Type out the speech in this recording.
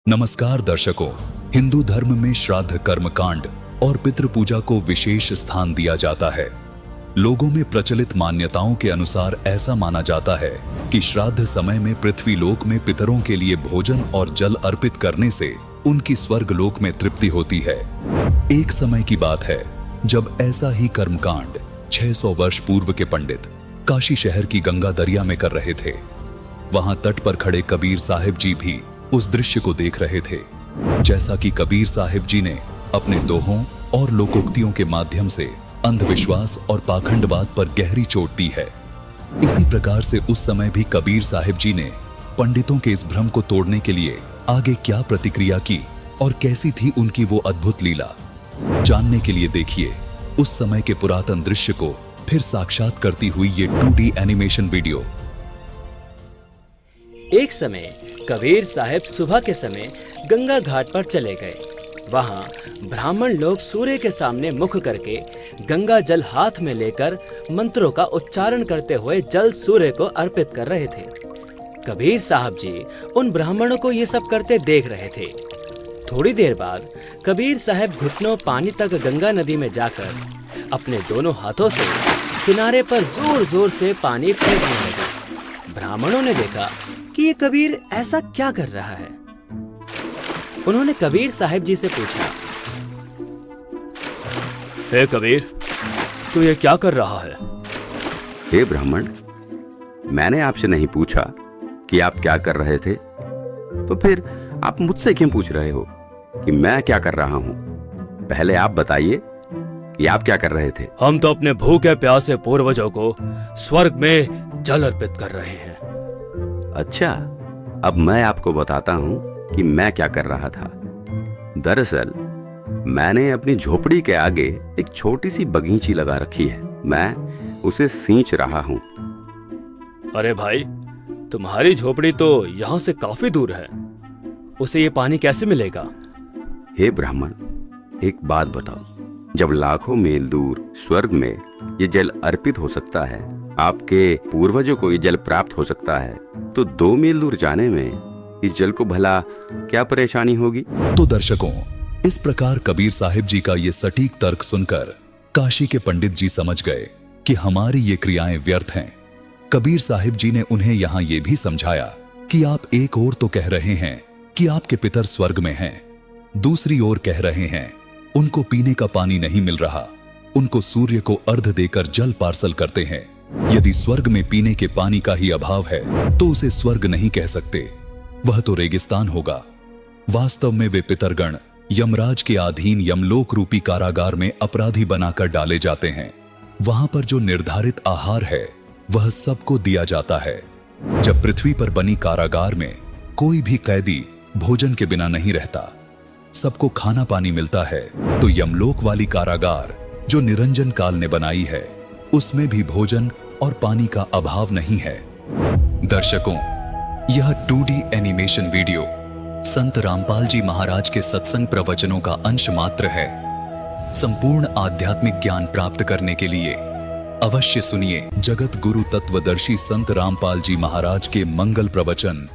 नमस्कार दर्शकों, हिंदू धर्म में श्राद्ध कर्मकांड और पितृ पूजा को विशेष स्थान दिया जाता है। लोगों में प्रचलित मान्यताओं के अनुसार ऐसा माना जाता है कि श्राद्ध समय में पृथ्वी लोक में पितरों के लिए भोजन और जल अर्पित करने से उनकी स्वर्ग लोक में तृप्ति होती है। एक समय की बात है जब ऐसा ही कर्मकांड 600 वर्ष पूर्व के पंडित काशी शहर की गंगा दरिया में कर रहे थे। वहां तट पर खड़े कबीर साहिब जी भी उस दृश्य को देख रहे थे। जैसा कि कबीर साहिब जी ने अपने दोहों और लोकोक्तियों के माध्यम से अंधविश्वास और पाखंडवाद पर गहरी चोट दी है, इसी प्रकार से उस समय भी कबीर साहिब जी ने पंडितों के इस भ्रम को तोड़ने के लिए आगे क्या प्रतिक्रिया की और कैसी थी उनकी वो अद्भुत लीला, जानने के लिए देखिए उस समय के पुरातन दृश्य को फिर साक्षात करती हुई ये 2D एनिमेशन वीडियो। एक समय कबीर साहब सुबह के समय गंगा घाट पर चले गए। वहां ब्राह्मण लोग सूर्य के सामने मुख करके गंगा जल हाथ में लेकर मंत्रों का उच्चारण करते हुए जल सूर्य को अर्पित कर रहे थे। कबीर साहब जी उन ब्राह्मणों को ये सब करते देख रहे थे। थोड़ी देर बाद कबीर साहब घुटनों पानी तक गंगा नदी में जाकर अपने दोनों हाथों से किनारे पर जोर जोर से पानी फेंकने लगे। ब्राह्मणों ने देखा कि ये कबीर ऐसा क्या कर रहा है। उन्होंने कबीर साहब जी से पूछा, हे कबीर, तू ये क्या कर रहा है? हे ब्राह्मण, मैंने आपसे नहीं पूछा कि आप क्या कर रहे थे, तो फिर आप मुझसे क्यों पूछ रहे हो कि मैं क्या कर रहा हूं? पहले आप बताइए कि आप क्या कर रहे थे। हम तो अपने भूखे प्यासे पूर्वजों को स्वर्ग में जल अर्पित कर रहे हैं। अच्छा, अब मैं आपको बताता हूं कि मैं क्या कर रहा था। दरअसल मैंने अपनी झोपड़ी के आगे एक छोटी सी बगीची लगा रखी है। मैं उसे सींच रहा हूं। अरे भाई, तुम्हारी झोपड़ी तो यहाँ से काफी दूर है, उसे ये पानी कैसे मिलेगा? हे ब्राह्मण, एक बात बताओ, जब लाखों मील दूर स्वर्ग में ये जल अर्पित हो सकता है, आपके पूर्वजों को ये जल प्राप्त हो सकता है, तो 2 मील दूर जाने में इस जल को भला क्या परेशानी होगी? तो दर्शकों, इस प्रकार कबीर साहिब जी का ये सटीक तर्क सुनकर काशी के पंडित जी समझ गए कि हमारी ये क्रियाएं व्यर्थ हैं। कबीर साहिब जी ने उन्हें यहाँ ये भी समझाया कि आप एक ओर तो कह रहे हैं कि आपके पितर स्वर्ग में हैं, दूसरी ओर कह रहे हैं उनको पीने का पानी नहीं मिल रहा, उनको सूर्य को अर्घ देकर जल पार्सल करते हैं। यदि स्वर्ग में पीने के पानी का ही अभाव है तो उसे स्वर्ग नहीं कह सकते, वह तो रेगिस्तान होगा। वास्तव में वे पितरगण यमराज के अधीन यमलोक रूपी कारागार में अपराधी बनाकर डाले जाते हैं। वहां पर जो निर्धारित आहार है वह सबको दिया जाता है। जब पृथ्वी पर बनी कारागार में कोई भी कैदी भोजन के बिना नहीं रहता, सबको खाना पानी मिलता है, तो यमलोक वाली कारागार जो निरंजन काल ने बनाई है उसमें भी भोजन और पानी का अभाव नहीं है। दर्शकों, यह 2D एनिमेशन वीडियो संत रामपाल जी महाराज के सत्संग प्रवचनों का अंश मात्र है। संपूर्ण आध्यात्मिक ज्ञान प्राप्त करने के लिए अवश्य सुनिए जगत गुरु तत्वदर्शी संत रामपाल जी महाराज के मंगल प्रवचन